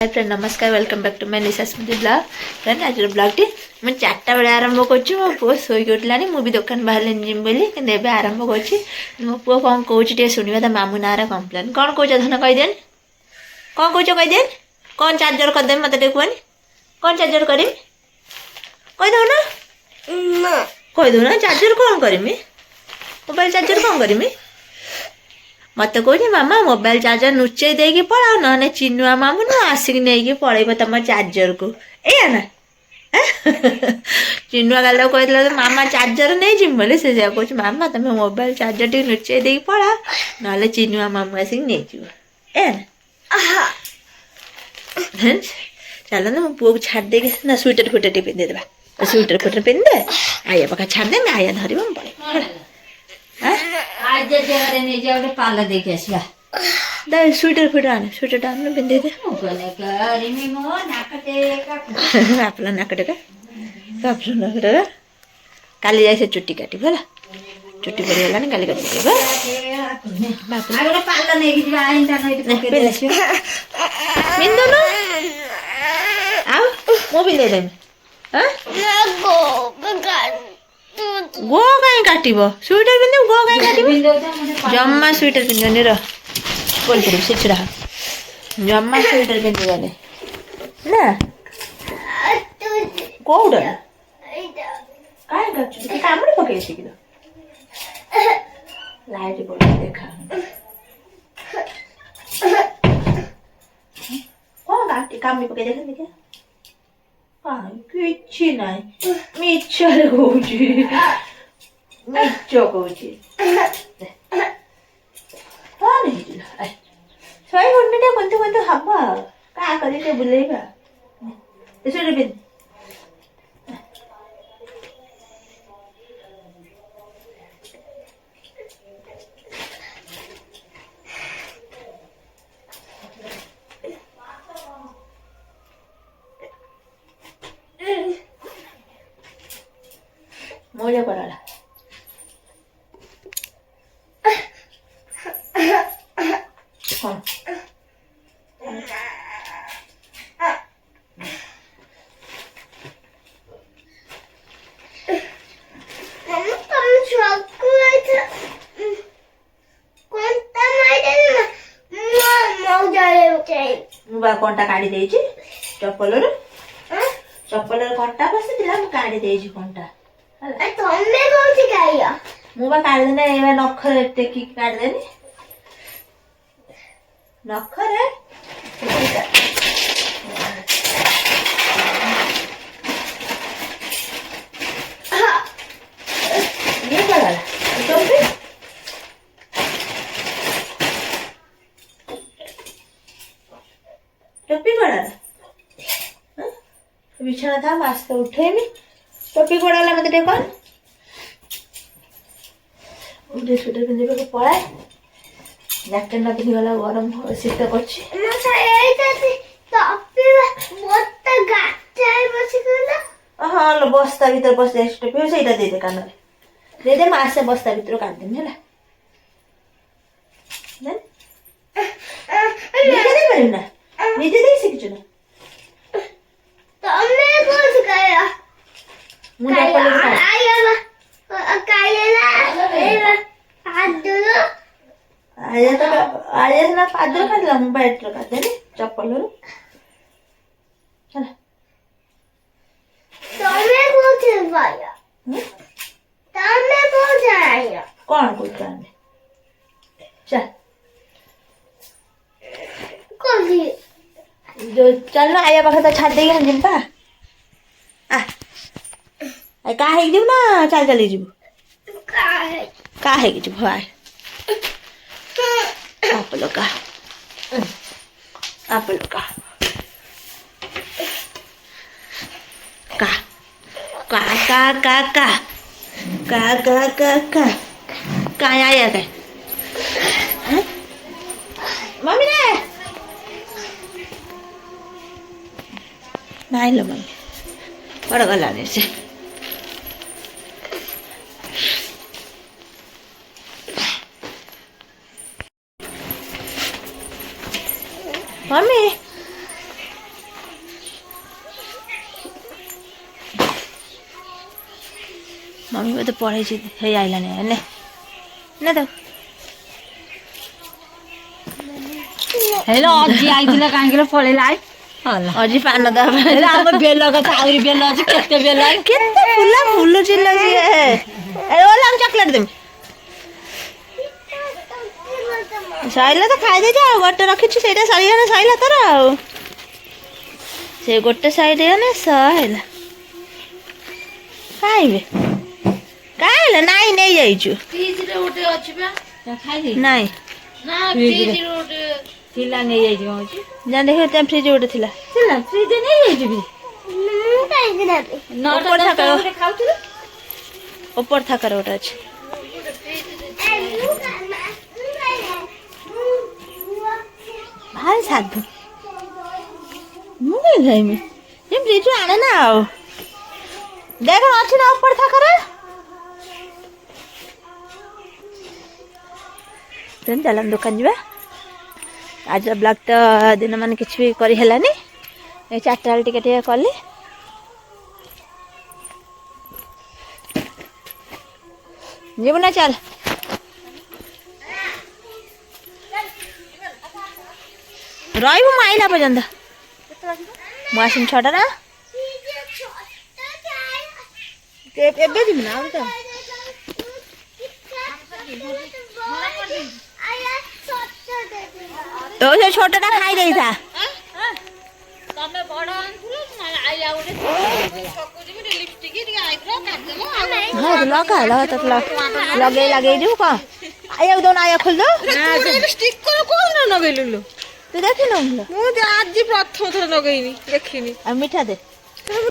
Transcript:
हाय friend नमस्कार welcome back to my Nisha Smriti blog friend आज blog टी मैं 4टा बेले आरंभ कर मो पु शोक उठलानी मुझे दुकान बाहर जिम बोली कि आरंभ कर मो पु कौन कौन शुणा तो मामू ना कम्प्लेन कौन कौच धन कहीदेन कौन कौच कहीदेन कौन चार्जर करदेम मत कहनी कौन चार्जर करी कहीदे ना कहीदे ना चार्जर कौन करमी मोबाइल चार्जर कौन करमी मत कह मामा मोबाइल चार्जर नुचे देकी पलाओ ना चिनुआ मामू ना आसिक नहीं पलैब तुम चार्जर को एया ना चिनुआ गाल कही मामा चार्जर नहीं जिम बोले से कह मामा तुम मोबाइल चार्जर टी नुचे देकी पलाओ ना चिनुआ मामू आसिक नहीं ए ना चलो ना मो पुआ को छाड़ दे ना स्वेटर फुटर टी पिंधेदेवा स्वेटर फुटर पिंधे आया पाखा छाड़ दे आया धर पाला देखिए स्वेटर फुटर आने स्वेटर आने पिंधे दे आपला नाक टेका काली जाए से चुट्टी काटी भला चुट्टी पड़गला काली काटी मो पिंधे देमी गो कहीं काटब स्वेटर पिंध गो कहीं काटब जम्मा स्वेटर पिंधनी रोल पड़े से छुड़ा जम्मा स्वेटर पिंधे ना कौड़ कहीं कामुड़ी पकई शिखिल लाइट पड़े देखा कौन काटी कामुड़ी पकई देख देखा किसी ना मिछर कौच मिछ कौच शहे घंटा कौन कौन हम क्या कर बुलेबा मोजा कराला कंटा काढ़ी दे चप्पल चप्पल कंटा बस काढ़ी दे कंटा मुझे काढ़देने नखर टेक काढ़देनी नखर टोपी कड़ा बिछाना था मास्क उठेमी टोपी कड़ा मत कौन स्वेटर पिंधे पलाए जैकेट न पिंधि गला गरम शीत कर हाँ बस्ता भर बस टोपी से दे कान दे आसे बस्ता भर काटदेमी है ना निजे दे शिखु ना आज ना पादर काटला मोबाइल काटदेनी चप्पल चला कौन कुछ चल जो चल ना आया पाखे तो छाड़ देगी हम जिम्पा का है जीव ना चल चल जीव का है कि जीव आए आप लोग का का का का का का का का का का का आया क्या मम्मी ने नहीं लो मम्मी बड़ा गला नहीं से मम्मी मम्मी बोधे पढ़े हे आइला ने ना तो हेलो अजी आइथिले काहेकि पळेला आइ होला अजी पान दा हेलो हम बेल लगा त आउरी बेल अछि केते बेल आइ केते फुल्लो चिल्ला जी ए ओला चॉकलेट देम साइला तो खाइ दे जा गोटे रखी छी सेटा सारिया ने साइला तर आ से गोटे साइड ने साइला खाइबे काइला नाइ नै जाइछु फ्रिज रे उठे अछि बा खाइ दे नाइ ना फ्रिज रे उठे थिला नै जाइ जौ अछि जान देखो ते फ्रिज गोटे थिला थिला फ्रिज नै जाइ जबि ऊपर था करो खाउथिले ऊपर था करो गोटे अछि भाई साधु मुझे नहीं में ये फ्रिज आने ना आओ देखो अच्छी ना ऊपर था करे तेन चलन दुकान जीवा आज ब्लॉग तो दिन मान किछ भी करी हेलानी ए चारटा बेल टिके टिके कली जीव ना चल रही आइला पर्यंत मुझे छटा ना एबे जीव ना तो तो से छोटा खाई दे था तमे बड़ आनथुलो ना आइला उठे सकु जी में लिपस्टिक दी आइब्रो काट देलो हां लगा तो लगे जो का आया दो ना आया खोल दो ना लिपस्टिक को कोन न नगेलुलो तू देखि न मु आज प्रथम थर नगेइनी देखिनी आ मीठा दे